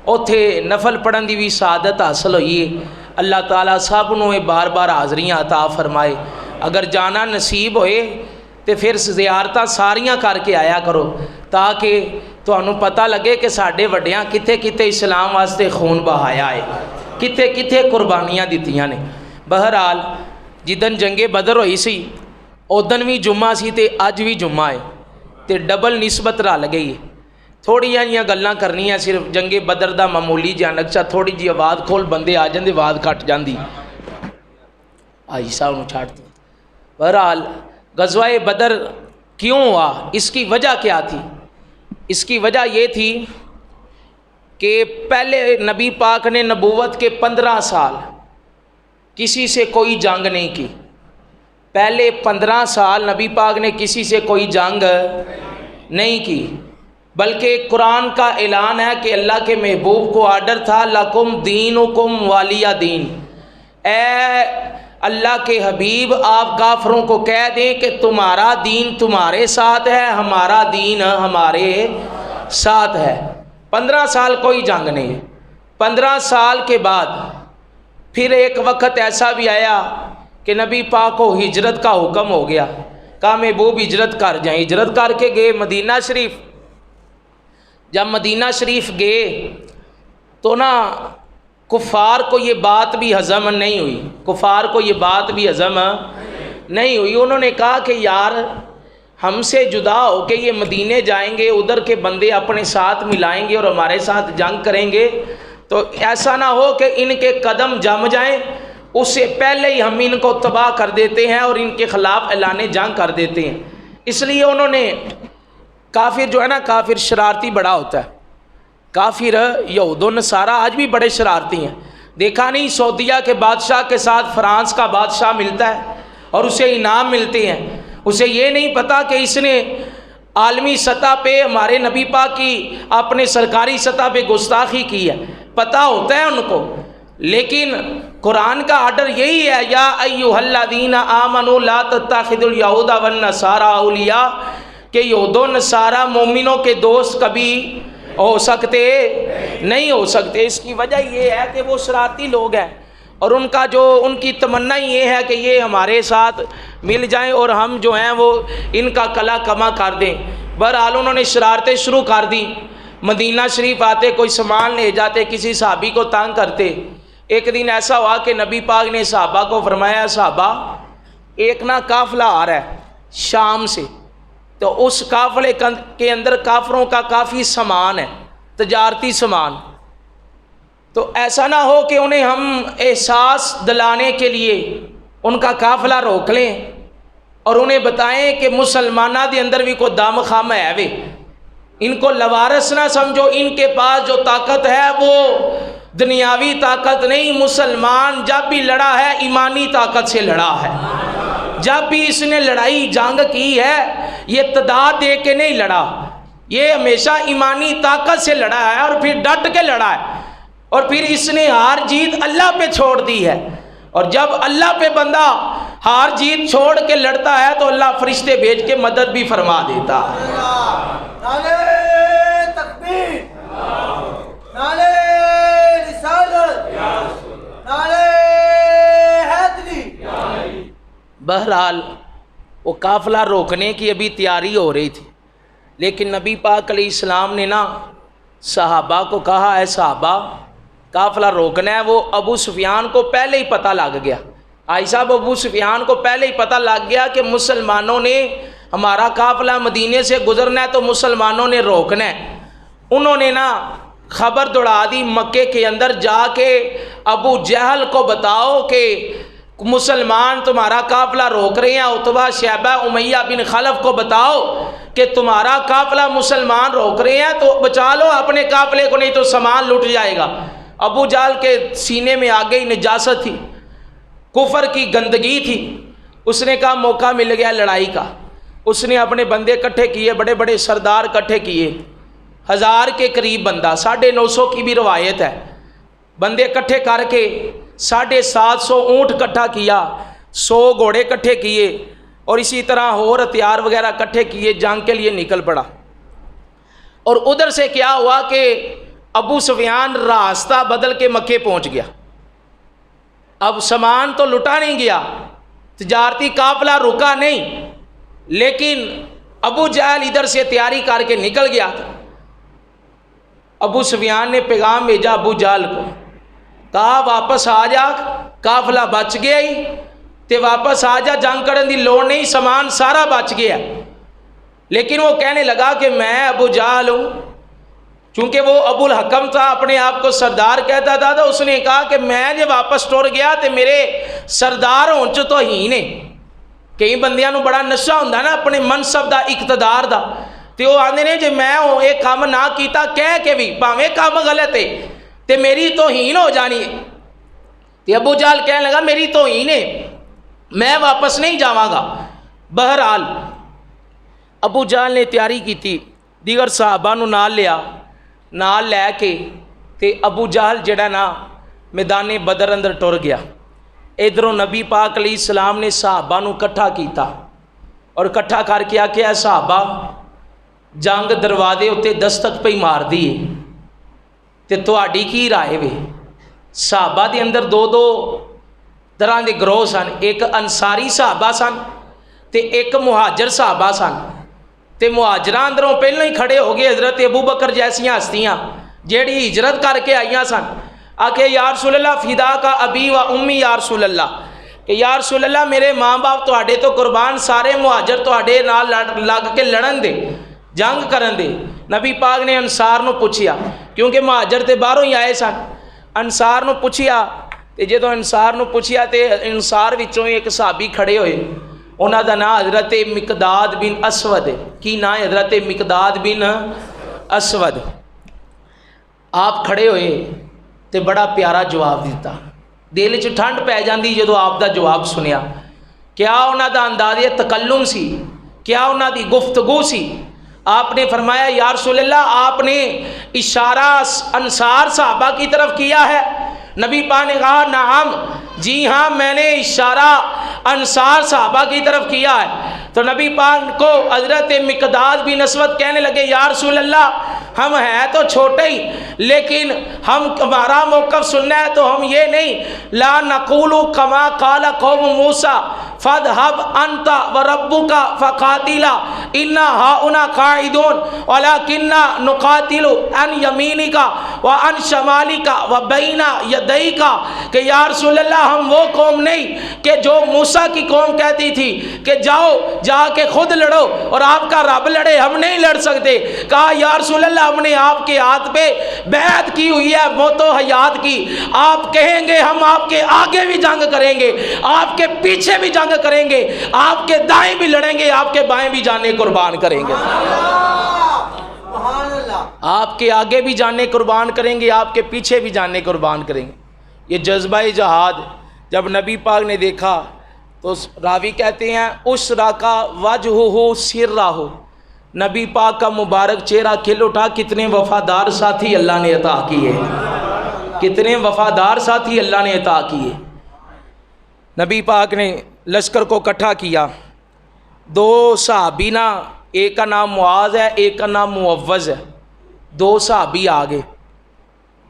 اوتھے نفل پڑھن دی بھی سعادت حاصل ہوئی ہے۔ اللہ تعالیٰ سب نو بار بار حاضریاں عطا فرمائے۔ اگر جانا نصیب ہوئے تو پھر زیارتاں ساریاں کر کے آیا کرو تاکہ تانوں پتہ لگے کہ ساڈے وڈیاں کتے کتے اسلام واسطے خون بہایا ہے، کتے کتے قربانیاں دتیاں نے۔ بہرحال جدن جنگ بدر ہوئی سی ادن بھی جمعہ سی تے اج بھی جمعہ ہے تے ڈبل نسبت رل گئی ہے۔ تھوڑی جہاں گلاں کرنیاں، صرف جنگ بدر دا معمولی جہا نقشہ، تھوڑی جی آواز کھول بندے آ جاندے، آواز کٹ جاندی، آئی صاحب نو چھاڑ دو۔ بہرحال غزوہ بدر کیوں ہوا، اس کی وجہ کیا تھی؟ اس کی وجہ یہ تھی کہ پہلے نبی پاک نے نبوت کے 15 سال کسی سے کوئی جنگ نہیں کی۔ پہلے 15 سال نبی پاک نے کسی سے کوئی جنگ نہیں کی، بلکہ قرآن کا اعلان ہے کہ اللہ کے محبوب کو آرڈر تھا لکم دینکم والی دین، اے اللہ کے حبیب آپ کافروں کو کہہ دیں کہ تمہارا دین تمہارے ساتھ ہے، ہمارا دین ہمارے ساتھ ہے۔ 15 سال کوئی جنگ نہیں ہے۔ 15 سال کے بعد پھر ایک وقت ایسا بھی آیا کہ نبی پاک کو ہجرت کا حکم ہو گیا، کہا محبوب ہجرت کر جائیں۔ ہجرت کر کے گئے مدینہ شریف۔ جب مدینہ شریف گئے تو نا کفار کو یہ بات بھی ہضم نہیں ہوئی، کفار کو یہ بات بھی ہضم نہیں ہوئی۔ انہوں نے کہا کہ یار ہم سے جدا ہو کے یہ مدینے جائیں گے، ادھر کے بندے اپنے ساتھ ملائیں گے اور ہمارے ساتھ جنگ کریں گے، تو ایسا نہ ہو کہ ان کے قدم جم جائیں، اس سے پہلے ہی ہم ان کو تباہ کر دیتے ہیں اور ان کے خلاف اعلان جنگ کر دیتے ہیں۔ اس لیے انہوں نے، کافر جو ہے نا، کافر شرارتی بڑا ہوتا ہے، کافر یہود و نصارہ آج بھی بڑے شرارتی ہیں۔ دیکھا نہیں سعودیہ کے بادشاہ کے ساتھ فرانس کا بادشاہ ملتا ہے اور اسے انعام ملتے ہیں، اسے یہ نہیں پتا کہ اس نے عالمی سطح پہ ہمارے نبی پاک کی اپنے سرکاری سطح پہ گستاخی کی ہے، پتہ ہوتا ہے ان کو۔ لیکن قرآن کا آرڈر یہی ہے، یا ایھا الذین آمنوا لا تتخذوا الیہود والنصارى اولیاء، کہ یہود و نصارہ مومنوں کے دوست کبھی ہو سکتے نہیں ہو سکتے۔ اس کی وجہ یہ ہے کہ وہ شرارتی لوگ ہیں اور ان کا جو ان کی تمنا یہ ہے کہ یہ ہمارے ساتھ مل جائیں اور ہم جو ہیں وہ ان کا کلا کما کر دیں۔ بہرحال انہوں نے شرارتیں شروع کر دی۔ مدینہ شریف آتے، کوئی سامان لے جاتے، کسی صحابی کو تنگ کرتے۔ ایک دن ایسا ہوا کہ نبی پاک نے صحابہ کو فرمایا، صحابہ ایک نا قافلہ آ رہا ہے شام سے، تو اس قافلے کے اندر کافروں کا کافی سامان ہے، تجارتی سامان، تو ایسا نہ ہو کہ انہیں ہم احساس دلانے کے لیے ان کا قافلہ روک لیں اور انہیں بتائیں کہ مسلمانہ دے اندر بھی کوئی دم خم ہے وے، ان کو لوارث نہ سمجھو، ان کے پاس جو طاقت ہے وہ دنیاوی طاقت نہیں، مسلمان جب بھی لڑا ہے ایمانی طاقت سے لڑا ہے، جب بھی اس نے لڑائی جنگ کی ہے یہ تعداد دے کے نہیں لڑا، یہ ہمیشہ ایمانی طاقت سے لڑا ہے اور پھر ڈٹ کے لڑا ہے، اور پھر اس نے ہار جیت اللہ پہ چھوڑ دی ہے، اور جب اللہ پہ بندہ ہار جیت چھوڑ کے لڑتا ہے تو اللہ فرشتے بھیج کے مدد بھی فرما دیتا ہے۔ نعرہ تکبیر، نعرہ رسالت، نعرہ حیدری۔ بہرحال وہ قافلہ روکنے کی ابھی تیاری ہو رہی تھی، لیکن نبی پاک علیہ السلام نے نا صحابہ کو کہا، اے صحابہ قافلہ روکنا ہے۔ وہ ابو سفیان کو پہلے ہی پتہ لگ گیا، آئی صاحب ابو سفیان کو پہلے ہی پتہ لگ گیا کہ مسلمانوں نے ہمارا قافلہ مدینے سے گزرنا ہے تو مسلمانوں نے روکنا ہے۔ انہوں نے نا خبر دوڑا دی، مکے کے اندر جا کے ابو جہل کو بتاؤ کہ مسلمان تمہارا قافلہ روک رہے ہیں، عتبہ شیبہ امیہ بن خلف کو بتاؤ کہ تمہارا قافلہ مسلمان روک رہے ہیں تو بچا لو اپنے قافلے کو، نہیں تو سامان لٹ جائے گا۔ ابو جہل کے سینے میں آگے ہی نجاست تھی، کفر کی گندگی تھی، اس نے کہا موقع مل گیا لڑائی کا۔ اس نے اپنے بندے کٹھے کیے، بڑے بڑے سردار کٹھے کیے، 1000 کے قریب بندہ، 950 کی بھی روایت ہے، بندے کٹھے کر کے 750 اونٹ کٹھا کیا، 100 گھوڑے کٹھے کیے اور اسی طرح اور ہتھیار وغیرہ کٹھے کیے، جنگ کے لیے نکل پڑا۔ اور ادھر سے کیا ہوا کہ ابو سفیان راستہ بدل کے مکے پہنچ گیا. اب سامان تو لٹا نہیں گیا, تجارتی قافلہ رکا نہیں, لیکن ابو جہل ادھر سے تیاری کر کے نکل گیا تھا. ابو سفیان نے پیغام بھیجا ابو جہل کو, کہا واپس آ جا, قافلہ بچ گیا ہی تے واپس آ جا, جنگ کرن دی لوڑ نہیں, سامان سارا بچ گیا. لیکن وہ کہنے لگا کہ میں ابو جہل ہوں. چونکہ وہ ابو الحکم تھا, اپنے آپ کو سردار کہتا تھا, تو اس نے کہا کہ میں جب واپس ٹر گیا تو میرے سردار ہون چ تو ہی نے. کئی بندیاں نو بڑا نشہ ہوندا نا اپنے منصب دا, اقتدار دا, تے وہ آندے نے جے میں یہ کام نہ کیتا کہہ کے بھی بھاویں کام غلط ہے تے میری توہین ہو جانی ہے. تے ابو جہل کہنے لگا میری توہین ہے, میں واپس نہیں جاواں گا. بہرحال ابو جہل نے تیاری کی تھی, دیگر صحابہ نو نال لیا, نال لے کے تے ابو جہل جڑا نا میدان بدر اندر ٹر گیا. ادھروں نبی پاک علیہ السلام نے صحابہ نو کٹھا کیتا اور کٹھا کر کے آکھیا صحابہ جنگ دروازے اتنے دستک پہ ہی مار دیے تے تہاڈی کی رائے وے. صحابہ دے اندر دو طرح دے گروہ سن, ایک انصاری صحابہ سن تے ایک مہاجر صحابہ سن. تے مہاجراں اندروں پہلے ہی کھڑے ہو گئے حضرت ابو بکر جیسیاں ہستیاں جیڑی ہجرت کر کے آئیاں سن. آکھے یا رسول اللہ فدا کا ابی و امی یا رسول اللہ, کہ یا رسول اللہ میرے ماں باپ تہاڈے تو قربان, سارے مہاجر تہاڈے نال لگ کے لڑن دے, جنگ کرن دے. نبی پاک نے انصار نو پوچھیا, کیونکہ مہاجر تے باہروں ہی آئے سن, انصار نو پوچھیا. تے جدوں انصار نو پوچھیا تے انصار وچوں ایک صحابی کھڑے ہوئے, انہاں دا نام حضرت مقداد بن اسود ہے. کی نام ہے؟ حضرت مقداد بن اسود. آپ کھڑے ہوئے تے بڑا پیارا جواب دیتا, دل چ ٹھنڈ پی جاندی جدوں آپ دا جواب سنیا. کیا انہاں دا انداز تکلم سی, کیا انہاں دی گفتگو سی. آپ نے فرمایا یا رسول اللہ آپ نے اشارہ انصار صحابہ کی طرف کیا ہے؟ نبی پاک نے کہا نعم, جی ہاں میں نے اشارہ انصار صحابہ کی طرف کیا ہے. تو نبی پاک کو حضرت مقداد بن اسود کہنے لگے یا رسول اللہ ہم ہیں تو چھوٹے ہی, لیکن ہمارا موقف سننا ہے تو ہم یہ نہیں, لا نقول کما قال قوم موسیٰ فاذهب انت وربك فقاتلا انا هؤلاء قاعدون ولكننا نقاتل عن يمينك وعن شمالك وبين يديك. کہ یا رسول اللہ ہم وہ قوم نہیں کہ جو موسیٰ کی قوم کہتی تھی کہ جاؤ جا کے خود لڑو اور آپ کا رب لڑے, ہم نہیں لڑ سکتے. کہا یا رسول اللہ ہم نے آپ کے ہاتھ پہ بیعت کی ہوئی ہے موت و حیات کی, آپ کہیں گے ہم آپ کے آگے بھی جنگ کریں گے, آپ کے پیچھے بھی جنگ کریں گے, آپ کے دائیں بھی لڑیں گے, آپ کے بائیں بھی جانے قربان کریں گے. آپ کے آگے بھی جانے قربان کریں گے, آپ کے پیچھے بھی جانے قربان کریں گے. یہ جذبہ جہاد جب نبی پاک نے دیکھا تو راوی کہتے ہیں اس را کا وجہ ہو سر راہو, نبی پاک کا مبارک چہرہ کھل اٹھا. کتنے وفادار ساتھی اللہ نے عطا کیے, کتنے وفادار ساتھی اللہ نے عطا کیے. نبی پاک نے لشکر کو اکٹھا کیا. دو صحابی نا, ایک کا نام معاذ ہے ایک کا نام معوذ ہے. دو صحابی آگے,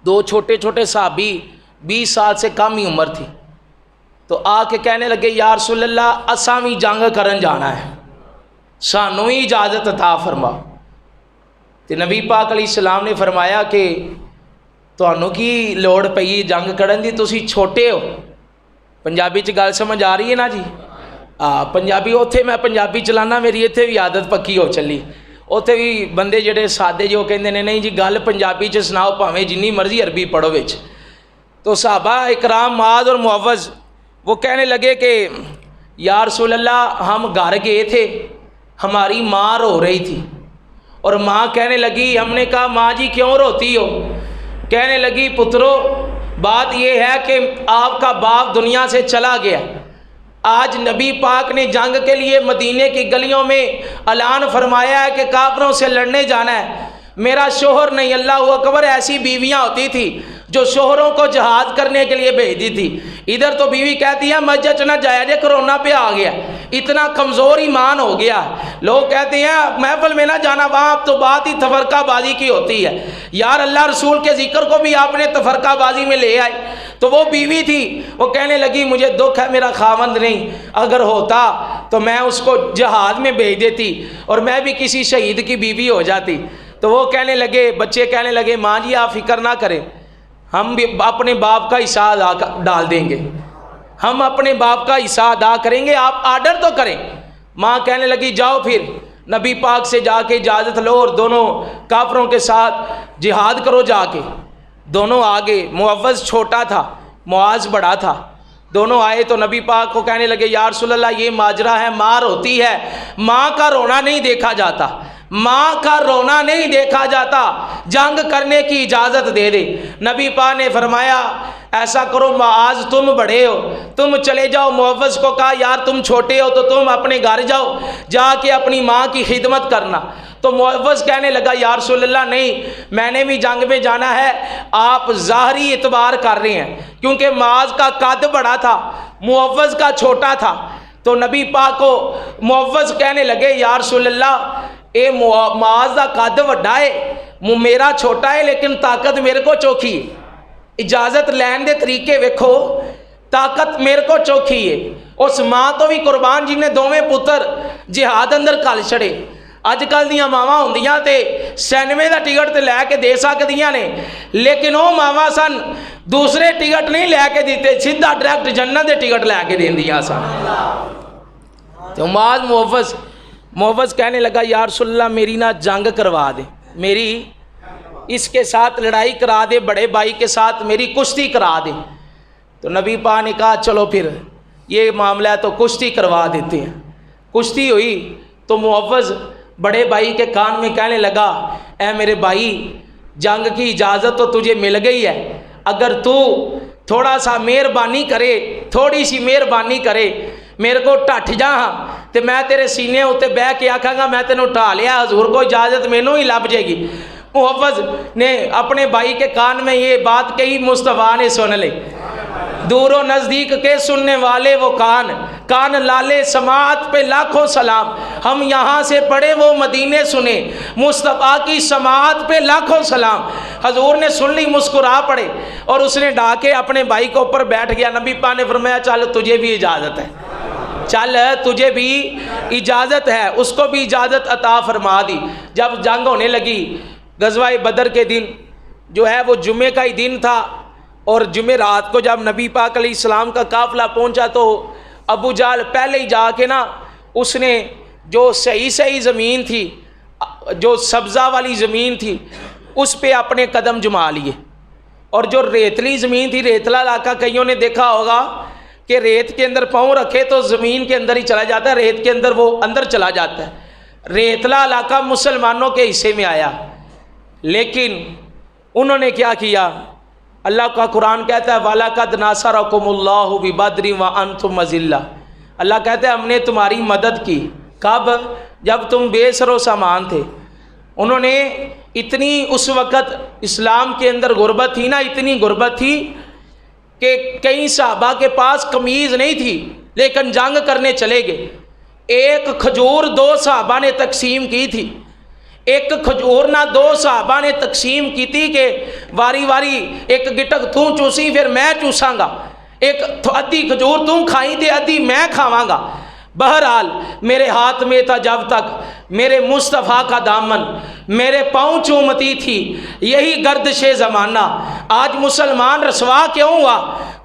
دو چھوٹے چھوٹے صحابی 20 سال سے کم ہی عمر تھی. تو آ کے کہنے لگے یا رسول اللہ اساں بھی جنگ کرن جانا ہے, سانوں ہی اجازت عطا فرما. تے نبی پاک علیہ السلام نے فرمایا کہ تانوں کی لوڑ پئی جنگ کرن دی, تسی چھوٹے ہو. پنجابی چ گل سمجھ آ رہی ہے نا جی؟ پنجابی اوتھے میں پنجابی چلانا, میری ایتھے بھی عادت پکی ہو چلی. اوتھے بھی بندے جڑے سادے جو کہندے نے نہیں جی گل پنجابی چ سناؤ بھاویں جنی مرضی عربی پڑھو وچ. تو صحابہ اکرام معاذ اور معوذ وہ کہنے لگے کہ یا رسول اللہ ہم گھر گئے تھے, ہماری ماں رو رہی تھی اور ماں کہنے لگی, ہم نے کہا ماں جی کیوں روتی ہو؟ کہنے لگی پترو بات یہ ہے کہ آپ کا باپ دنیا سے چلا گیا, آج نبی پاک نے جنگ کے لیے مدینے کی گلیوں میں اعلان فرمایا ہے کہ کافروں سے لڑنے جانا ہے. میرا شوہر نہیں, اللہ اکبر, ایسی بیویاں ہوتی تھی جو شوہروں کو جہاد کرنے کے لیے بھیج دی تھی. ادھر تو بیوی کہتی ہے مسجد نہ جایا جے کرونا پہ آ گیا, اتنا کمزور ایمان ہو گیا. لوگ کہتے ہیں محفل میں نہ جانا, وہاں تو بات ہی تفرقہ بازی کی ہوتی ہے. یار اللہ رسول کے ذکر کو بھی آپ نے تفرقہ بازی میں لے آئے. تو وہ بیوی تھی, وہ کہنے لگی مجھے دکھ ہے میرا خاوند نہیں, اگر ہوتا تو میں اس کو جہاد میں بھیج دیتی اور میں بھی کسی شہید کی بیوی ہو جاتی. تو وہ کہنے لگے, بچے کہنے لگے ماں جی آپ فکر نہ کریں, ہم بھی اپنے باپ کا حصہ ادا ڈال دیں گے, ہم اپنے باپ کا حصہ ادا کریں گے, آپ آرڈر تو کریں. ماں کہنے لگی جاؤ پھر نبی پاک سے جا کے اجازت لو اور دونوں کافروں کے ساتھ جہاد کرو جا کے. دونوں آگے, معوذ چھوٹا تھا, معاذ بڑا تھا. دونوں آئے تو نبی پاک کو کہنے لگے یا رسول اللہ یہ ماجرا ہے, مار ہوتی ہے, ماں کا رونا نہیں دیکھا جاتا, ماں کا رونا نہیں دیکھا جاتا, جنگ کرنے کی اجازت دے دے. نبی پاک نے فرمایا ایسا کرو معاذ تم بڑے ہو, تم چلے جاؤ. معوذ کو کہا یار تم چھوٹے ہو تو تم اپنے گھر جاؤ, جا کے اپنی ماں کی خدمت کرنا. تو معوذ کہنے لگا یا رسول اللہ نہیں, میں نے بھی جنگ میں جانا ہے, آپ ظاہری اعتبار کر رہے ہیں کیونکہ معاذ کا قد بڑا تھا, معوذ کا چھوٹا تھا. تو نبی پاک کو معوذ کہنے لگے یا رسول اللہ اے معاذ کا قد وڈا ہے, میرا چھوٹا ہے لیکن طاقت میرے کو چوکھی ہے, اجازت لین دے طریقے ویکھو, طاقت میرے کو چوکھی ہے. اس ماں تو بھی قربان جن نے دوویں پتر جہاد اندر کل چھڑے. اج کل دیاں ماواں ہوندیاں تے 96 دا ٹکٹ تے لے کے دے سکدیاں نے, لیکن وہ ماواں سن دوسرے ٹکٹ نہیں لے کے دیتے, سیدھا ڈائریکٹ جنت دے ٹکٹ لے کے دیندیاں سن. تو معوذ کہنے لگا یا رسول اللہ میری نہ جنگ کروا دے, میری اس کے ساتھ لڑائی کرا دے, بڑے بھائی کے ساتھ میری کشتی کرا دے. تو نبی پاک نے کہا چلو پھر یہ معاملہ ہے تو کشتی کروا دیتے ہیں. کشتی ہوئی تو معوذ بڑے بھائی کے کان میں کہنے لگا اے میرے بھائی جنگ کی اجازت تو تجھے مل گئی ہے, اگر تو تھوڑا سا مہربانی کرے, تھوڑی سی مہربانی کرے, میرے کو ٹھٹ جا تو میں تیرے سینے اتنے بہ کے آکھاں گا میں تینوں ٹھا لیا, حضور کو اجازت مینوں ہی لب جائے گی. معوذ نے اپنے بھائی کے کان میں یہ بات کہی, مصطفیٰ نے سن لی. دور و نزدیک کے سننے والے وہ کان لالے سماعت پہ لاکھوں سلام, ہم یہاں سے پڑھے وہ مدینے سنے, مصطفیٰ کی سماعت پہ لاکھوں سلام. حضور نے سن لی, مسکرا پڑے اور اس نے ڈھا کے اپنے بھائی کے اوپر بیٹھ گیا. نبی پاک نے فرمایا چل تجھے بھی اجازت ہے, چل تجھے بھی اجازت ہے. اس کو بھی اجازت عطا فرما دی. جب جنگ ہونے لگی, غزوہ بدر کے دن جو ہے وہ جمعے کا ہی دن تھا, اور جمعے رات کو جب نبی پاک علیہ السلام کا قافلہ پہنچا تو ابو جہل پہلے ہی جا کے نا اس نے جو صحیح زمین تھی, جو سبزہ والی زمین تھی, اس پہ اپنے قدم جما لیے. اور جو ریتلی زمین تھی, ریتلا علاقہ کئیوں نے دیکھا ہوگا کہ ریت کے اندر پاؤں رکھے تو زمین کے اندر ہی چلا جاتا ہے, ریت کے اندر وہ اندر چلا جاتا ہے. ریتلا علاقہ مسلمانوں کے حصے میں آیا, لیکن انہوں نے کیا کیا, اللہ کا قرآن کہتا ہے وَلَقَدْ نَصَرَكُمُ اللَّهُ بِبَدْرٍ وَأَنْتُمْ أَذِلَّةٌ, اللہ کہتا ہے ہم نے تمہاری مدد کی. کب؟ جب تم بے سر و سامان تھے. انہوں نے اتنی اس وقت اسلام کے اندر غربت تھی نا, اتنی غربت تھی کہ کئی صحابہ کے پاس قمیض نہیں تھی لیکن جنگ کرنے چلے گئے. ایک کھجور 2 صحابہ نے تقسیم کی تھی, ایک کھجور نہ 2 صحابہ نے تقسیم کی تھی کہ واری واری ایک گٹک تو چوسی پھر میں چوساں گا, ایک ادھی کھجور تو کھائی تے ادھی میں کھاواں گا. بہرحال میرے ہاتھ میں تھا جب تک میرے مصطفیٰ کا دامن, میرے پاؤں چومتی تھی یہی گردش زمانہ. آج مسلمان رسوا کیوں ہوا؟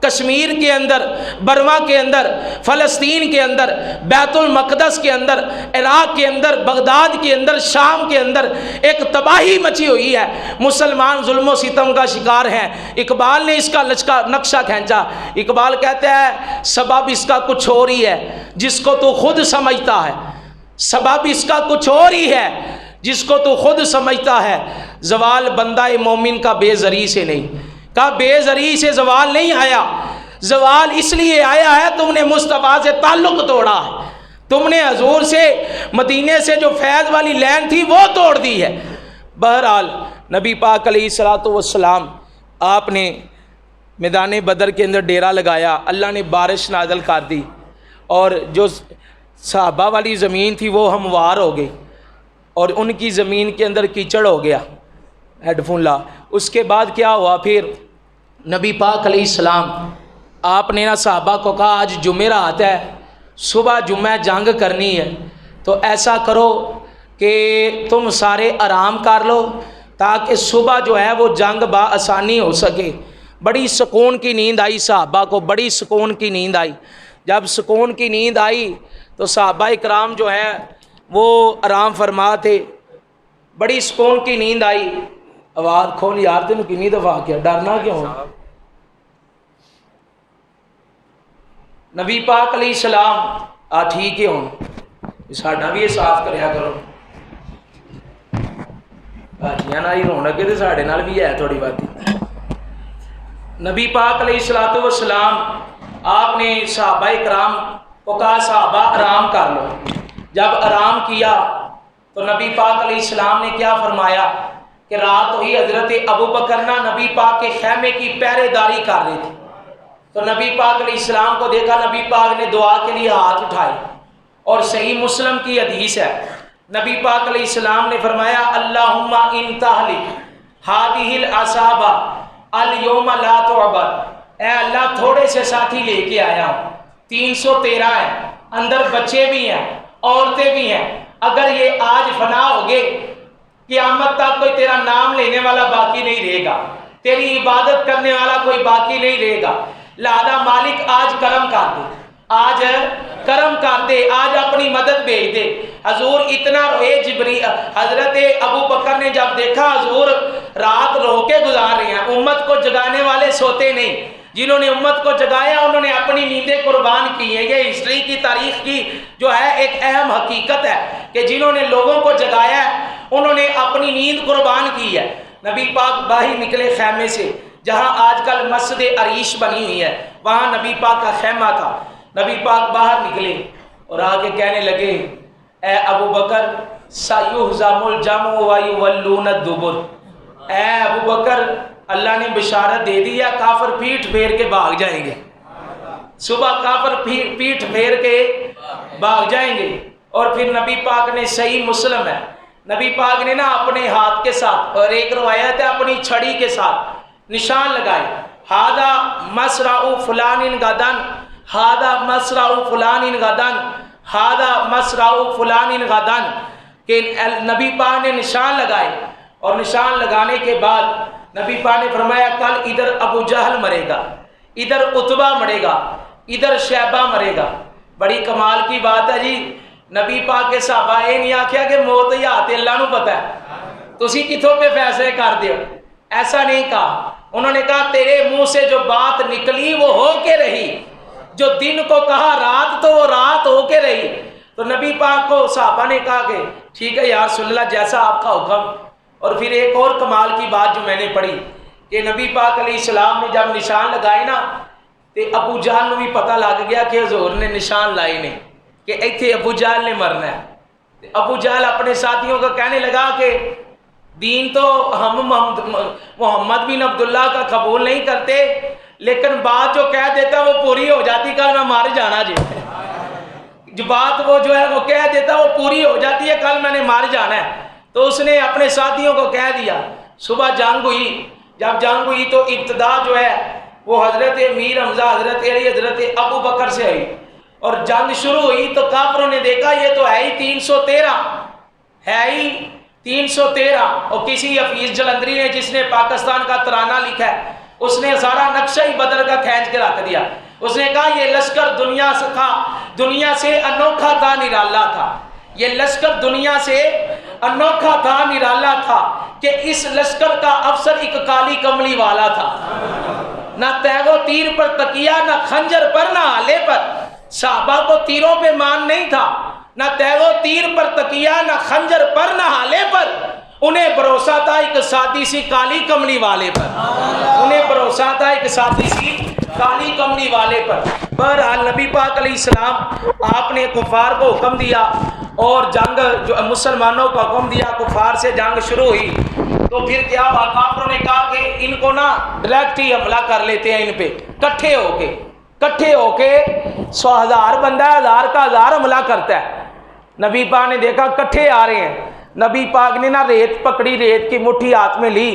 کشمیر کے اندر, برما کے اندر, فلسطین کے اندر, بیت المقدس کے اندر, عراق کے اندر, بغداد کے اندر, شام کے اندر ایک تباہی مچی ہوئی ہے. مسلمان ظلم و ستم کا شکار ہیں. اقبال نے اس کا نقشہ کھینچا. اقبال کہتا ہے سبب اس کا کچھ اور ہی ہے جس کو تو خود سمجھتا ہے, سبب اس کا کچھ اور ہی ہے جس کو تو خود سمجھتا ہے. زوال بندہ مومن کا بے زری سے نہیں, کا بے زری سے زوال نہیں آیا, زوال اس لیے آیا ہے تم نے مصطفیٰ سے تعلق توڑا ہے, تم نے حضور سے مدینے سے جو فیض والی لین تھی وہ توڑ دی ہے. بہرحال نبی پاک علیہ الصلوۃ والسلام آپ نے میدان بدر کے اندر ڈیرا لگایا، اللہ نے بارش نازل کر دی اور جو صحابہ والی زمین تھی وہ ہموار ہو گئی اور ان کی زمین کے اندر کیچڑ ہو گیا۔ ہیڈ فون لا۔ اس کے بعد کیا ہوا؟ پھر نبی پاک علیہ السلام آپ نے نا صحابہ کو کہا آج جمعرات ہے، صبح جمعہ جنگ کرنی ہے، تو ایسا کرو کہ تم سارے آرام کر لو تاکہ صبح جو ہے وہ جنگ بآسانی ہو سکے۔ بڑی سکون کی نیند آئی صحابہ کو، بڑی سکون کی نیند آئی۔ جب سکون کی نیند آئی تو صحابہ اکرام جو ہے وہ آرام فرما تھے، بڑی سکون کی نیند آئی۔ آواز کھول یار، تین کنی دفعہ کیا ڈرنا کیوں؟ نبی پاک علیہ السلام ٹھیک ہے ہوں ساڈا بھی احساس کریا کرو، بھاجیاں نال ہی رونق ہے تے ساڈے نال بھی ہے تھوڑی باتی۔ نبی پاک علیہ الصلوۃ والسلام آپ نے صحابہ کرام کو کہا صحابہ آرام کر لو۔ جب آرام کیا تو نبی پاک علیہ السلام نے کیا فرمایا کہ رات ہوئی، حضرت ابو بکر نبی پاک کے خیمے کی پہرے داری کر رہے تھے، تو نبی پاک علیہ السلام کو دیکھا، نبی پاک نے دعا کے لیے ہاتھ اٹھائے، اور صحیح مسلم کی حدیث ہے، نبی پاک علیہ السلام نے فرمایا اللہم ان تہلک ہذہ العصابہ اليوم لا تعبد، اے اللہ تھوڑے سے ساتھی لے کے آیا ہوں، 313 ہیں، اندر بچے بھی ہیں، عورتیں بھی ہیں، اگر یہ آج فنا ہو گئے قیامت تک کوئی تیرا نام لینے والا باقی نہیں رہے گا، تیری عبادت کرنے والا کوئی باقی نہیں رہے گا، لہذا مالک آج کرم کر دے، آج کرم کر دے، آج اپنی مدد بھیج دے۔ حضور اتنا روئے، حضرت ابو بکر نے جب دیکھا حضور رات رو کے گزار رہے ہیں، امت کو جگانے والے سوتے نہیں، جنہوں نے امت کو جگایا انہوں نے اپنی نیندیں قربان کی ہیں۔ یہ ہسٹری کی تاریخ کی جو ہے ایک اہم حقیقت ہے کہ جنہوں نے لوگوں کو جگایا ہے انہوں نے اپنی نیند قربان کی ہے۔ نبی پاک باہر نکلے خیمے سے، جہاں آج کل مسجد عریش بنی ہوئی ہے وہاں نبی پاک کا خیمہ تھا۔ نبی پاک باہر نکلے اور آگے کہنے لگے اے ابو بکر سیہزم الجمع ویولون الدبر، اے ابو بکر اللہ نے بشارت دے دی ہے، کافر پیٹھ پھیر کے بھاگ جائیں گے، صبح کافر پیٹھ پھیر کے بھاگ جائیں گے۔ اور پھر نبی پاک نے، صحیح مسلم ہے، نبی پاک نے نا اپنے ہاتھ کے ساتھ، اور ایک روایت ہے اپنی چھڑی کے ساتھ نشان لگائے، ہادہ مسرع فلان غدن، ہادہ مسرع فلان غدن، ہادہ مسرع فلان غدن، کہ نبی پاک نے نشان لگائے، اور نشان لگانے کے بعد نبی پاک نے فرمایا کل ادھر ابو جہل مرے گا، ادھر عتبہ مرے گا، ادھر شیبہ مرے گا۔ بڑی کمال کی بات ہے جی، نبی پاک کے صحابہ یہ نہیں آکھیا کہ موت ہی آتے اللہ نو پتہ ہے، تسی کتھوں پہ فیصلے کر دیو، ایسا نہیں کہا۔ انہوں نے کہا تیرے منہ سے جو بات نکلی وہ ہو کے رہی، جو دن کو کہا رات تو وہ رات ہو کے رہی۔ تو نبی پاک کو صحابہ نے کہا کہ ٹھیک ہے یا رسول اللہ جیسا آپ کا حکم۔ اور پھر ایک اور کمال کی بات جو میں نے پڑھی کہ نبی پاک علیہ السلام نے جب نشان لگائے نا تو ابو جہل نے بھی پتہ لگ گیا کہ حضور نے نشان لائے نے کہ ایتھے ابو جہل نے مرنا ہے۔ ابو جہل اپنے ساتھیوں کو کہنے لگا کہ دین تو ہم محمد بن عبداللہ کا قبول نہیں کرتے، لیکن بات جو کہہ دیتا وہ پوری ہو جاتی، کل میں مار جانا جی، جو بات وہ جو ہے وہ کہہ دیتا وہ پوری ہو جاتی ہے، کل میں نے مار جانا ہے۔ تو اس نے اپنے ساتھیوں کو کہہ دیا۔ صبح جنگ ہوئی، جب جنگ ہوئی تو ابتدا جو ہے وہ حضرت امیر حمزہ، حضرت علی، حضرت ابو بکر سے ہوئی، اور جنگ شروع ہوئی تو کافروں نے دیکھا یہ تو ہے ہی 313، ہے ہی 313، اور کسی حفیظ جلندری نے جس نے پاکستان کا ترانہ لکھا ہے اس نے سارا نقشہ ہی بدر کا کھینچ کے رکھ دیا۔ اس نے کہا یہ لشکر دنیا سے انوکھا تھا، نرالا تھا، یہ لشکر دنیا سے انوکھا تھا، نرالا تھا، کہ اس لشکر کا افسر ایک کالی کملی والا تھا، نہ تیغ و تیر پر تکیہ، نہ خنجر پر، نہ آلے پر۔ صحابہ کو تیروں پہ مان نہیں تھا، نہ تیغ و تیر پر تکیہ، نہ خنجر پر، نہ آلے پر، انہیں بھروسہ تھا ایک سادی سی کالی کملی والے پر، انہیں بھروسہ تھا ایک سادی سی کالی کملی والے پر۔ بہرحال نبی پاک علیہ السلام آپ نے کفار کو حکم دیا اور جنگ جو مسلمانوں کو حکم دیا، کفار سے جنگ شروع ہوئی۔ تو پھر کیا ہوا؟ کافروں نے کہا کہ ان کو نا ڈائریکٹ ہی حملہ کر لیتے ہیں ان پہ، کٹھے ہو کے 100,000 بندہ 1000 کا 1000 حملہ کرتا ہے۔ نبی پاک نے دیکھا کٹھے آ رہے ہیں، نبی پاک نے نا ریت پکڑی، ریت کی مٹھی ہاتھ میں لی،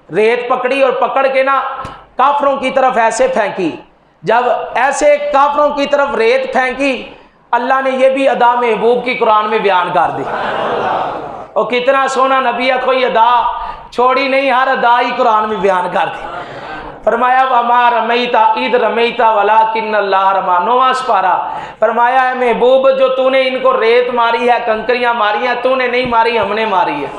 ریت پکڑی اور پکڑ کے نا کافروں کی طرف ایسے پھینکی۔ جب ایسے کافروں کی طرف ریت پھینکی، اللہ نے یہ بھی ادا محبوب کی قرآن میں بیان کر دی۔ اور کتنا سونا نبی ہے، کوئی ادا چھوڑی نہیں، ہر ادا ہی قرآن میں بیان کر دی۔ فرمایا وما رمیتا اذ رمیتا ولکن اللہ رما، 9واں سپارہ۔ فرمایا ہے محبوب جو تو نے ان کو ریت ماری ہے، کنکریاں ماری ہیں، تو نے نہیں ماری، ہم نے ماری ہے۔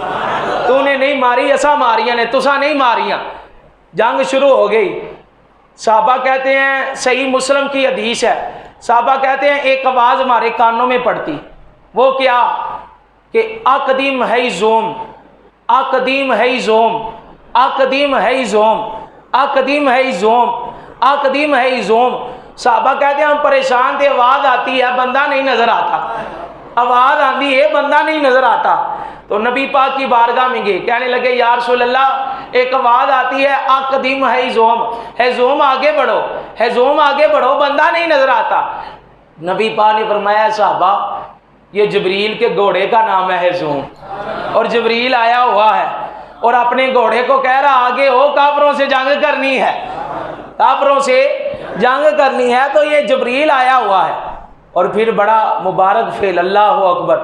تو نے نہیں ماری، ایسا ماریاں نے، تسا نہیں ماریاں۔ جنگ شروع ہو گئی۔ صحابہ کہتے ہیں، صحیح مسلم کی حدیث ہے، صحابہ کہتے ہیں ایک آواز ہمارے کانوں میں پڑتی، وہ کیا کہ اقدیم ہے زوم، اقدیم ہے زوم، اقدیم ہے زوم، اقدیم ہے زوم، اقدیم ہے زوم۔ صحابہ کہتے ہیں ہم پریشان تھے، آواز آتی ہے بندہ نہیں نظر آتا، آواز آتی ہے بندہ نہیں نظر آتا۔ تو نبی پاک کی بارگاہ میں گئے، کہنے لگے یا رسول اللہ ایک آواز آتی ہے اقدیم ہے زوم، ہے زوم آگے بڑھو، ہے زوم آگے بڑھو، بندہ نہیں نظر آتا۔ نبی پاک نے فرمایا صحابہ یہ جبریل کے گھوڑے کا نام ہے زوم، اور جبریل آیا ہوا ہے اور اپنے گھوڑے کو کہہ رہا آگے ہو، کافروں سے جنگ کرنی ہے، کافروں سے جنگ کرنی ہے، تو یہ جبریل آیا ہوا ہے۔ اور پھر بڑا مبارک فعل، اللہ اکبر،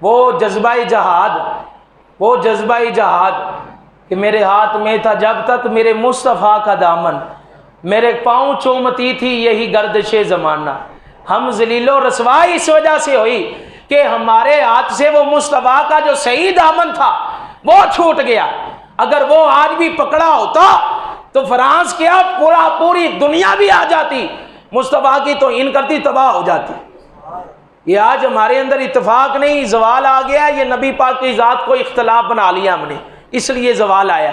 وہ جذبہ جہاد، وہ جذبہ جہاد کہ میرے ہاتھ میں تھا جب تک میرے مصطفیٰ کا دامن، میرے پاؤں چومتی تھی یہی گردش زمانہ، ہم ذلیل و رسوا اس وجہ سے ہوئی کہ ہمارے ہاتھ سے وہ مصطفیٰ کا جو صحیح دامن تھا وہ چھوٹ گیا۔ اگر وہ آج بھی پکڑا ہوتا تو فرانس کیا پوری دنیا بھی آ جاتی، مصطفیٰ کی توہین کرتی، تباہ ہو جاتی۔ یہ آج ہمارے اندر اتفاق نہیں، زوال آ گیا، یہ نبی پاک کی ذات کو اختلاف بنا لیا ہم نے، اس لیے زوال آیا۔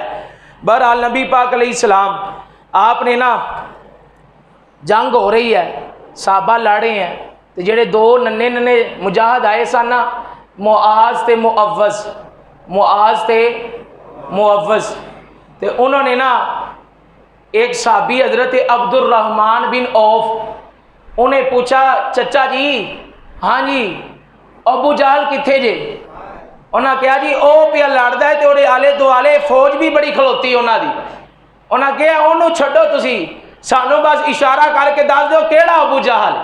بہرحال نبی پاک علیہ السلام آپ نے نا جنگ ہو رہی ہے، صحابہ لڑے ہیں، تو جڑے دو ننے ننے مجاہد آئے سن نا، معاذ تے معوذ، معاذ تے معوذ، تے انہوں نے نا ایک صحابی حضرت عبد الرحمن بن عوف، انہیں پوچھا چچا جی، ہاں جی ابو جہل کتھے جے؟ انہاں کہا جی او پیا لڑدا ہے تے اوڑے آلے دوالے فوج بھی بڑی کھلوتی انہاں دی۔ انہاں کہا اونوں چھڈو تسی، سانوں بس اشارہ کر کے دس دو کیڑا ابو جہل۔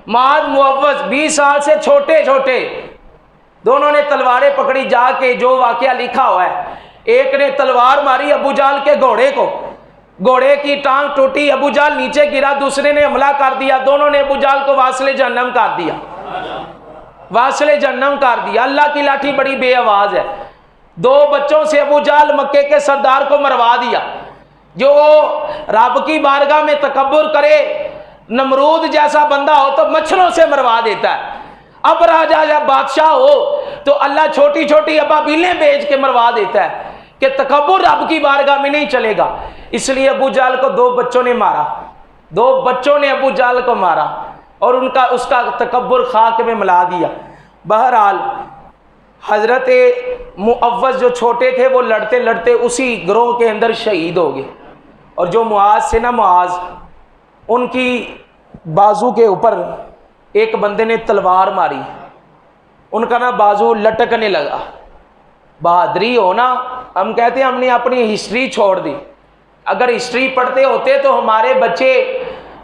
معاذ معوذ 20 سال سے چھوٹے چھوٹے دونوں نے تلواریں پکڑی، جا کے جو واقعہ لکھا ہوا ہے، ایک نے تلوار ماری ابو جہل کے گھوڑے کو، گھوڑے کی ٹانگ ٹوٹی، ابو جہل نیچے گرا، دوسرے نے حملہ کر دیا، دونوں نے ابو جہل کو واصل جہنم کر دیا، واصل جہنم کر دیا۔ اللہ کی لاٹھی بڑی بے آواز ہے، 2 بچوں سے ابو جہل مکے کے سردار کو مروا دیا۔ جو رب کی بارگاہ میں تکبر کرے، نمرود جیسا بندہ ہو تو مچھروں سے مروا دیتا ہے، اب راجہ یا بادشاہ ہو تو اللہ چھوٹی چھوٹی ابابیلیں بیچ کے مروا دیتا ہے کہ تکبر رب کی بارگاہ میں نہیں چلے گا۔ اس لیے ابو جہل کو 2 بچوں نے مارا، 2 بچوں نے ابو جہل کو مارا اور اس کا تکبر خاک میں ملا دیا۔ بہرحال حضرت معوذ جو چھوٹے تھے وہ لڑتے لڑتے اسی گروہ کے اندر شہید ہو گئے، اور جو معاذ سے نا معاذ، ان کی بازو کے اوپر ایک بندے نے تلوار ماری، ان کا نا بازو لٹکنے لگا۔ بہادری ہونا، ہم کہتے ہیں ہم نے اپنی ہسٹری چھوڑ دی، اگر ہسٹری پڑھتے ہوتے تو ہمارے بچے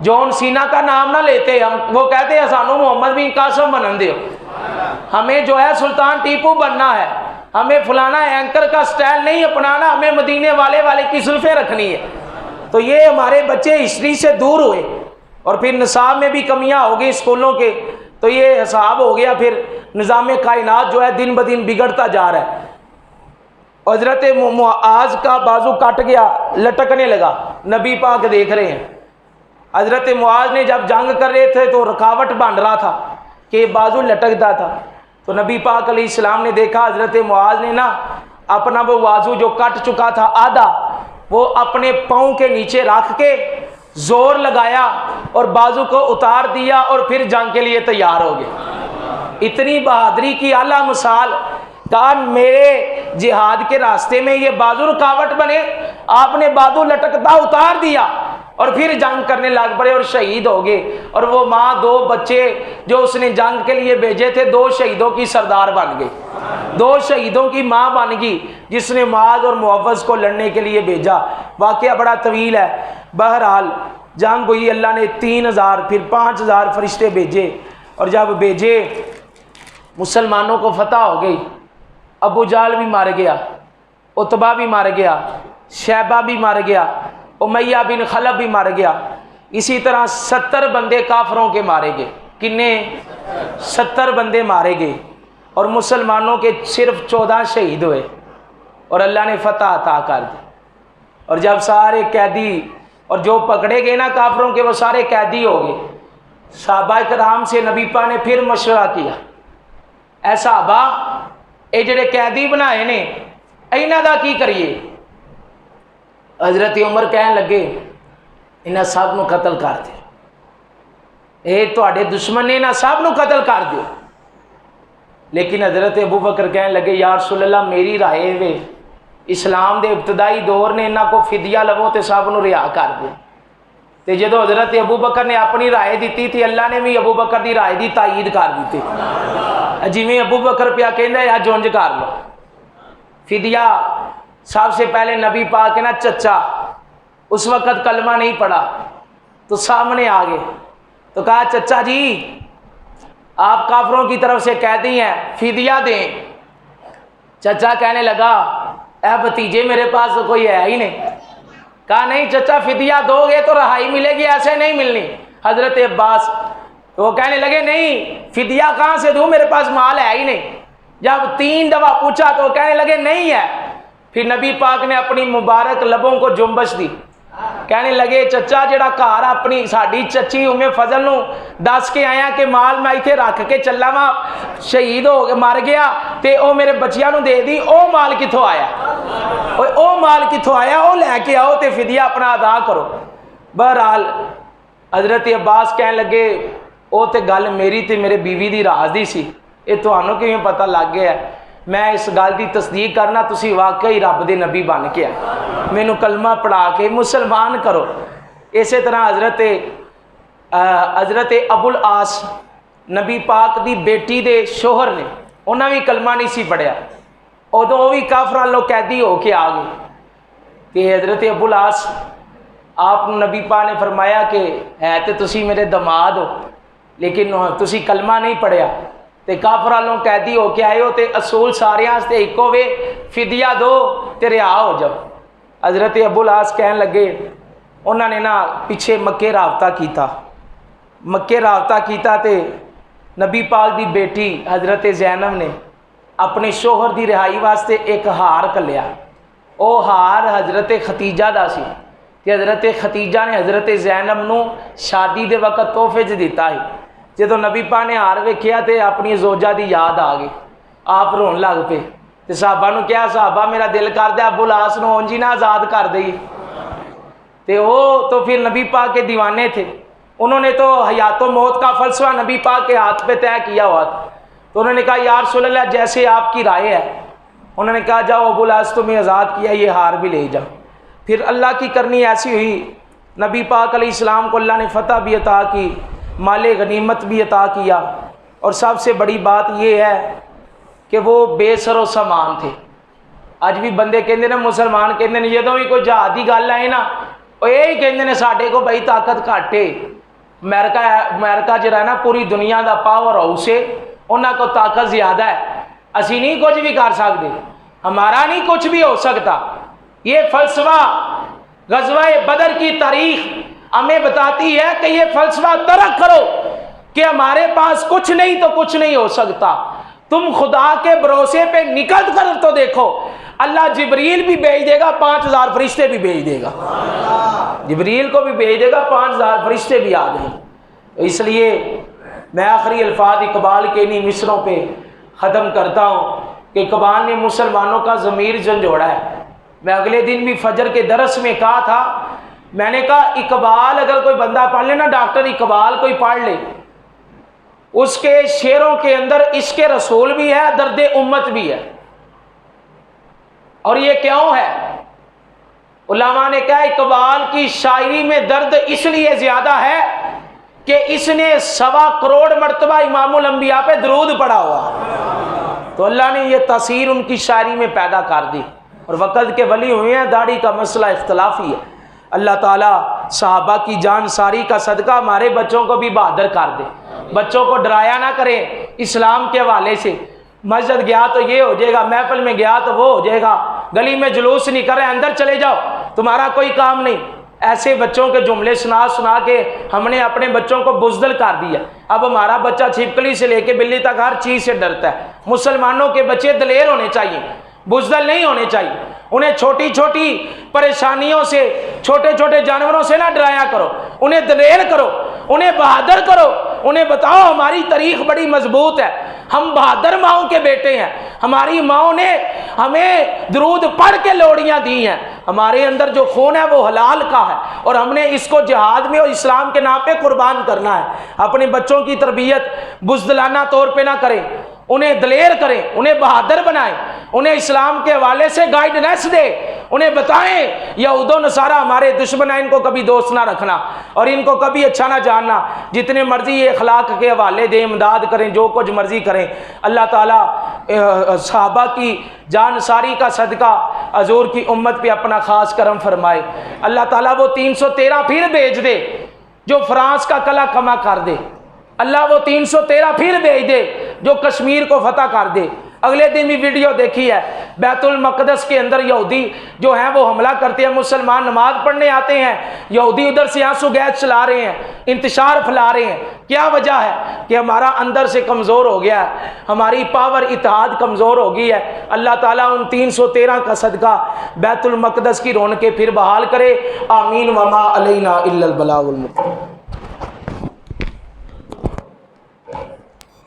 جون سینا کا نام نہ لیتے، ہم وہ کہتے ہیں سانو محمد بن قاسم بنن دیو، ہمیں جو ہے سلطان ٹیپو بننا ہے، ہمیں فلانا اینکر کا سٹائل نہیں اپنانا، ہمیں مدینے والے کی زلفیں رکھنی ہے۔ تو یہ ہمارے بچے ہسٹری سے دور ہوئے، اور پھر نصاب میں بھی کمیاں ہو گئی اسکولوں کے، تو یہ حساب ہو گیا، پھر نظام کائنات جو ہے دن بدن بگڑتا جا رہا ہے۔ حضرت معاذ کا بازو کٹ گیا، لٹکنے لگا، نبی پاک دیکھ رہے ہیں۔ حضرت معاذ نے جب جنگ کر رہے تھے تو رکاوٹ بن رہا تھا کہ بازو لٹکتا تھا، تو نبی پاک علیہ السلام نے دیکھا حضرت معاذ نے نا اپنا وہ بازو جو کٹ چکا تھا آدھا، وہ اپنے پاؤں کے نیچے رکھ کے زور لگایا اور بازو کو اتار دیا، اور پھر جنگ کے لیے تیار ہو گئے۔ اتنی بہادری کی اعلیٰ مثال، کہا میرے جہاد کے راستے میں یہ بازو رکاوٹ بنے، آپ نے بازو لٹکتا اتار دیا اور پھر جنگ کرنے لگ پڑے اور شہید ہو گئے، اور وہ ماں 2 بچے جو اس نے جنگ کے لیے بھیجے تھے 2 شہیدوں کی سردار بن گئے، 2 شہیدوں کی ماں بن گئی جس نے معاذ اور معوذ کو لڑنے کے لیے بھیجا۔ واقعہ بڑا طویل ہے، بہرحال جنگ ہوئی، اللہ نے 3000 پھر 5000 فرشتے بھیجے، اور جب بھیجے مسلمانوں کو فتح ہو گئی۔ ابو جہل بھی مر گیا، عتبہ بھی مر گیا، شیبہ بھی مر گیا، امیہ بن خلف بھی مر گیا، اسی طرح 70 بندے کافروں کے مارے گئے۔ کنے؟ 70 بندے مارے گئے، اور مسلمانوں کے صرف 14 شہید ہوئے، اور اللہ نے فتح عطا کر دی۔ اور جب سارے قیدی اور جو پکڑے گئے نا کافروں کے وہ سارے قیدی ہو گئے، صحابہ کرام سے نبی پاک نے پھر مشورہ کیا، اے صحابہ اے جڑے قیدی بنائے نے انہاں دا کی کریے؟ حضرت عمر کہنے لگے انہاں سب نو قتل کر دے، اے تواڈے دشمن نے انہاں سب نو قتل کر دیو۔ لیکن حضرت ابو بکر کہنے لگے یا رسول اللہ میری رائے وے اسلام دے ابتدائی دور نے انہاں کو فدیہ لو تے سب نو رہا کر دو۔ تے جدو حضرت ابو بکر نے اپنی رائے دیتی تھی اللہ نے بھی ابو بکر دی رائے دی تائید کر دیتی، جویں ابو بکر پیا کہندا یا جونج کر لو فدیہ۔ سب سے پہلے نبی پاک نا چچا اس وقت کلمہ نہیں پڑھا تو سامنے آ گئے، تو کہا چچا جی آپ کافروں کی طرف سے قیدی ہیں فدیہ دیں۔ چچا کہنے لگا اے بھتیجے میرے پاس تو کوئی ہے ہی نہیں۔ کہا نہیں چچا فدیہ دو گے تو رہائی ملے گی، ایسے نہیں ملنی۔ حضرت عباس تو وہ کہنے لگے نہیں فدیہ کہاں سے دوں، میرے پاس مال ہے ہی نہیں۔ جب 3 دفعہ پوچھا تو کہنے لگے نہیں ہے۔ پھر نبی پاک نے اپنی مبارک لبوں کو جنبش دی، کہنے لگے چچا جڑا گھر اپنی ساڈی چچی ام فضل نو دس کے آیا کہ مال میں ایتھے رکھ کے چلا وا شہید ہو کے مر گیا تے او میرے بچیاں نو دے دی، او مال کتھوں آیا؟ او مال کتھوں آیا؟ او لے کے آؤ تے فدیہ اپنا ادا کرو۔ بہرحال حضرت عباس کہنے لگے او تے گل میری تے میرے بیوی دی راز دی سی، اے تانوں کیویں پتہ لگ گیا ہے؟ میں اس گل دی تصدیق کرنا تسی واقعی رب دے نبی بن کے آئے، مینوں کلمہ پڑھا کے مسلمان کرو۔ اسی طرح حضرت ابو العاص نبی پاک دی بیٹی دے شوہر نے انہاں بھی کلمہ نہیں سی پڑھیا، ادو وہ بھی کافراں لو قیدی ہو کے آ گئے۔ کہ حضرت ابو العاص آپ نبی پاک نے فرمایا کہ ہے تے تسی میرے دماد ہو لیکن تسی کلمہ نہیں پڑھیا تے کافراں لو قیدی ہو کے آئے ہو تے اصول سارے واسطے ایکو وے فدیہ دو تے رہا ہو جاؤ۔ حضرت ابو العاص کہنے لگے انہوں نے نا پیچھے مکے رابطہ کیتا تے نبی پاک دی بیٹی حضرت زینب نے اپنے شوہر دی رہائی واسطے ایک ہار کلیا، او ہار حضرت ختیجہ دا سی کہ حضرت ختیجہ نے حضرت زینب نو شادی دے وقت تحفے چ دیتا ہے۔ جدو نبی پاک نے ہار ویکھیا تے اپنی زوجہ دی یاد آ گئی، آپ رون لگ پے تے صحابہ نو کہا صحابہ میرا دل کر دے ابو العاص نو اونجی نہ آزاد کر دئی تے وہ تو پھر نبی پاک کے دیوانے تھے، انہوں نے تو حیات و موت کا فلسفہ نبی پاک کے ہاتھ پہ طے کیا ہوا تھا، تو انہوں نے کہا یا رسول اللہ جیسے آپ کی رائے ہے۔ انہوں نے کہا جاؤ ابو العاص تمہیں آزاد کیا، یہ ہار بھی لے جاؤ۔ پھر اللہ کی کرنی ایسی ہوئی نبی پاک علیہ السلام کو اللہ نے فتح بھی عطا کی، مال غنیمت بھی عطا کیا، اور سب سے بڑی بات یہ ہے کہ وہ بے سر و سامان تھے۔ اج بھی بندے کہندے نے مسلمان کہندے نے جدوں بھی کوئی جہاد دی گل آئے نا وہ یہی کہندے نے ساڈے کو بھائی طاقت گھٹ ہے، امریکہ جڑا ہے نا پوری دنیا دا پاور ہاؤس ہے، انہاں کو طاقت زیادہ ہے، اسی نہیں کچھ بھی کر سکتے، ہمارا نہیں کچھ بھی ہو سکتا۔ یہ فلسفہ غزوہ بدر کی تاریخ ہمیں بتاتی ہے کہ یہ فلسفہ ترک کرو کہ ہمارے پاس کچھ نہیں تو کچھ نہیں ہو سکتا۔ تم خدا کے بھروسے پہ نکل کر تو دیکھو، اللہ جبریل بھی بھیج دے گا، 5000 فرشتے بھی بھیج دے گا، جبریل کو بھی بھیج دے گا، 5000 فرشتے بھی آ گئے۔ اس لیے میں آخری الفاظ اقبال کے انہی مصروں پہ ختم کرتا ہوں کہ اقبال نے مسلمانوں کا ضمیر جھنجھوڑا ہے۔ میں اگلے دن بھی فجر کے درس میں کہا تھا، میں نے کہا اقبال اگر کوئی بندہ پڑھ لے نا، ڈاکٹر اقبال کوئی پڑھ لے، اس کے شعروں کے اندر عشق رسول بھی ہے، درد امت بھی ہے۔ اور یہ کیوں ہے؟ علماء نے کہا اقبال کی شاعری میں درد اس لیے زیادہ ہے کہ اس نے 1.25 کروڑ مرتبہ امام الانبیاء پہ درود پڑھا ہوا، تو اللہ نے یہ تاثیر ان کی شاعری میں پیدا کر دی، اور وقت کے ولی ہوئے ہیں، داڑھی کا مسئلہ اختلافی ہے۔ اللہ تعالیٰ صحابہ کی جان ساری کا صدقہ ہمارے بچوں کو بھی بہادر کر دے، بچوں کو ڈرایا نہ کریں اسلام کے حوالے سے۔ مسجد گیا تو یہ ہو جائے گا، محفل میں گیا تو وہ ہو جائے گا، گلی میں جلوس نہیں کر رہے اندر چلے جاؤ، تمہارا کوئی کام نہیں۔ ایسے بچوں کے جملے سنا کے ہم نے اپنے بچوں کو بزدل کر دیا۔ اب ہمارا بچہ چھپکلی سے لے کے بلی تک ہر چیز سے ڈرتا ہے۔ مسلمانوں کے بچے دلیر ہونے چاہیے، بزدل نہیں ہونے چاہیے۔ انہیں چھوٹی چھوٹی پریشانیوں سے، چھوٹے چھوٹے جانوروں سے نہ ڈرایا کرو، انہیں دلیر کرو، انہیں بہادر کرو، انہیں بتاؤ ہماری تاریخ بڑی مضبوط ہے، ہم بہادر ماؤں کے بیٹے ہیں، ہماری ماؤں نے ہمیں درود پڑھ کے لوڑیاں دی ہیں، ہمارے اندر جو خون ہے وہ حلال کا ہے، اور ہم نے اس کو جہاد میں اور اسلام کے نام پہ قربان کرنا ہے۔ اپنے بچوں کی تربیت بزدلانہ طور پہ نہ کریں، انہیں دلیر کریں، انہیں بہادر بنائیں، انہیں اسلام کے حوالے سے گائیڈنس دے، انہیں بتائیں یہود و نصارہ ہمارے دشمن ہیں، ان کو کبھی دوست نہ رکھنا اور ان کو کبھی اچھا نہ جاننا، جتنے مرضی یہ اخلاق کے حوالے دیں، امداد کریں، جو کچھ مرضی کریں۔ اللہ تعالیٰ صحابہ کی جان ساری کا صدقہ حضور کی امت پہ اپنا خاص کرم فرمائے۔ اللہ تعالیٰ وہ 313 پھر بھیج دے جو فرانس کا قلعہ کما کر دے، اللہ وہ 313 پھر بھیج دے جو کشمیر کو فتح کر دے۔ اگلے دن بھی ویڈیو دیکھی ہے، بیت المقدس کے اندر یہودی جو ہیں وہ حملہ کرتے ہیں، مسلمان نماز پڑھنے آتے ہیں، یہودی ادھر سے آنسو گیس چلا رہے ہیں، انتشار پھیلا رہے ہیں۔ کیا وجہ ہے؟ کہ ہمارا اندر سے کمزور ہو گیا ہے، ہماری پاور اتحاد کمزور ہو گئی ہے۔ اللہ تعالیٰ ان 313 کا صدقہ بیت المقدس کی رونقیں پھر بحال کرے، آمین۔ وما علینا الا البلاغ المبین۔